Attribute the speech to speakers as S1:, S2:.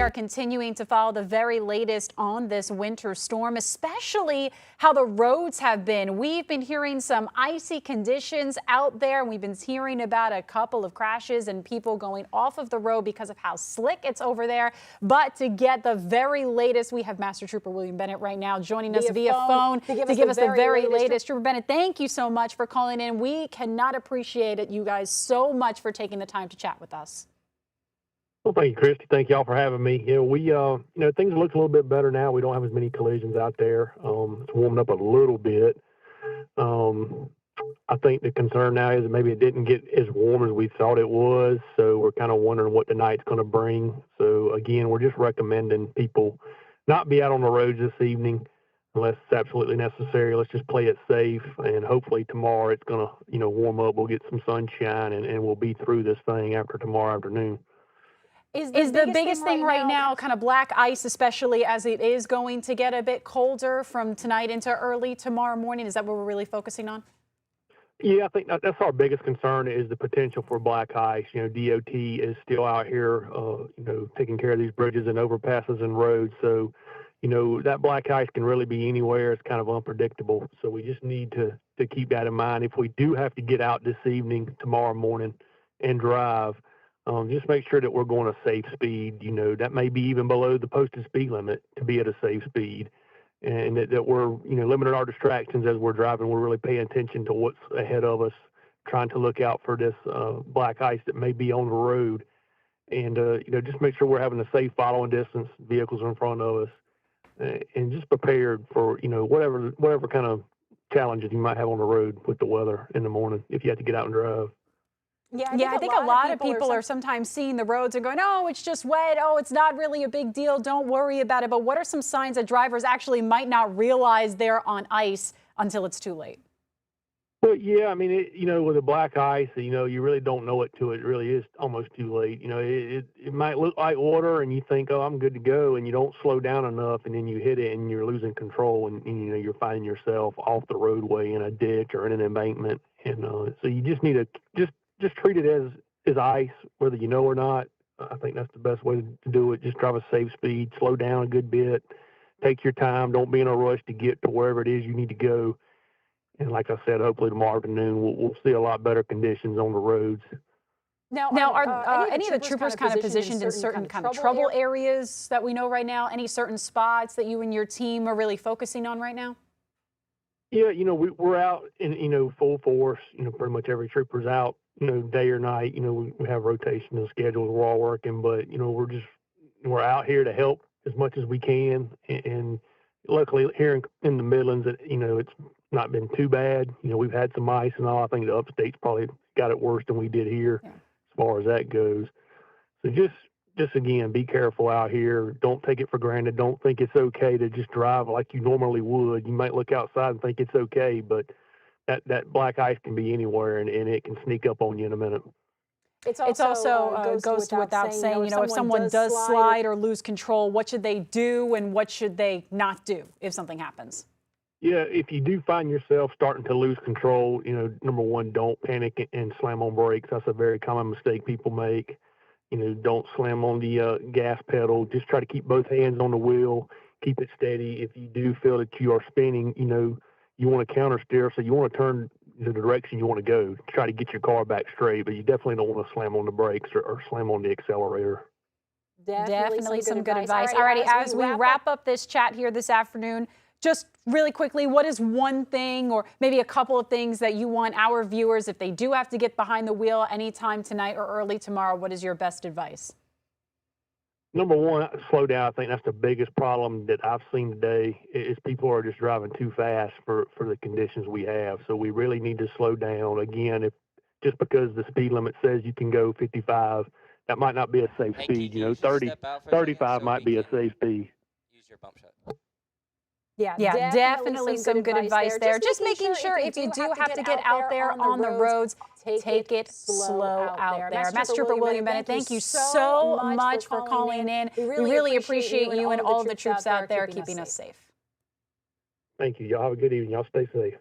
S1: Are continuing to follow the very latest on this winter storm, especially how the roads have been. We've been hearing some icy conditions out there. We've been hearing about a couple of crashes and people going off of the road because of how slick it's over there. But to get the very latest, we have Master Trooper William Bennett right now joining us via phone to give us the very latest. Trooper Bennett, thank you so much for calling in. We cannot appreciate it, you guys, so much for taking the time to chat with us.
S2: Well, thank you, Christy. Thank y'all for having me. Things look a little bit better now. We don't have as many collisions out there. It's warming up a little bit. I think the concern now is maybe it didn't get as warm as we thought it was, so we're kind of wondering what the night's going to bring. So, again, we're just recommending people not be out on the roads this evening unless it's absolutely necessary. Let's just play it safe, and hopefully tomorrow it's going to, warm up. We'll get some sunshine, and we'll be through this thing after tomorrow afternoon.
S1: Is the biggest thing right now kind of black ice, especially as it is going to get a bit colder from tonight into early tomorrow morning? Is that what we're really focusing on?
S2: Yeah, I think that's our biggest concern is the potential for black ice. DOT is still out here, taking care of these bridges and overpasses and roads. So, that black ice can really be anywhere. It's kind of unpredictable. So we just need to keep that in mind. If we do have to get out this evening, tomorrow morning, and drive, just make sure that we're going a safe speed. That may be even below the posted speed limit to be at a safe speed, and that we're, limiting our distractions as we're driving. We're really paying attention to what's ahead of us, trying to look out for this black ice that may be on the road, and just make sure we're having a safe following distance, vehicles in front of us, and just prepared for whatever kind of challenges you might have on the road with the weather in the morning if you have to get out and drive.
S1: I think a lot of people are sometimes seeing the roads and going, oh, it's just wet. Oh, it's not really a big deal. Don't worry about it. But what are some signs that drivers actually might not realize they're on ice until it's too late?
S2: Well, yeah, I mean, with the black ice, you really don't know it till it really is almost too late. It might look like water and you think, oh, I'm good to go. And you don't slow down enough and then you hit it and you're losing control and you're finding yourself off the roadway in a ditch or in an embankment. And so you just need to just treat it as ice, whether you know or not. I think that's the best way to do it. Just drive a safe speed, slow down a good bit, take your time. Don't be in a rush to get to wherever it is you need to go. And like I said, hopefully tomorrow afternoon we'll see a lot better conditions on the roads.
S1: Now are any of the troopers kind of positioned in certain kind of trouble areas that we know right now? Any certain spots that you and your team are really focusing on right now?
S2: Yeah, we're out in, full force. Pretty much every trooper's out, day or night. We have rotation and schedules. We're all working, but, we're out here to help as much as we can. And luckily here in the Midlands, it's not been too bad. We've had some ice and all. I think the upstate's probably got it worse than we did here as far as that goes. So just again, be careful out here. Don't take it for granted. Don't think it's okay to just drive like you normally would. You might look outside and think it's okay, but that black ice can be anywhere, and it can sneak up on you in a minute.
S1: It also goes without saying, if someone does slide or lose control, what should they do and what should they not do if something happens?
S2: Yeah, if you do find yourself starting to lose control, number one, don't panic and slam on brakes. That's a very common mistake people make. Don't slam on the gas pedal. Just try to keep both hands on the wheel. Keep it steady. If you do feel that you are spinning, you want to counter steer, so you want to turn the direction you want to go. Try to get your car back straight, but you definitely don't want to slam on the brakes or slam on the accelerator.
S1: Definitely some good advice. All righty, as we wrap up this chat here this afternoon, just really quickly, what is one thing or maybe a couple of things that you want our viewers, if they do have to get behind the wheel anytime tonight or early tomorrow, what is your best advice?
S2: Number one, slow down. I think that's the biggest problem that I've seen today is people are just driving too fast for the conditions we have. So we really need to slow down. Again, just because the speed limit says you can go 55, that might not be a safe speed. 35 might be a safe speed.
S3: Use your bump shot.
S1: Yeah, definitely some good advice there. Just making sure if you do have to get out there on the roads, take it slow out there. Master Trooper William Bennett, thank you so much for calling in. We really appreciate you and all of the troops out there keeping us safe.
S2: Thank you. Y'all have a good evening. Y'all stay safe.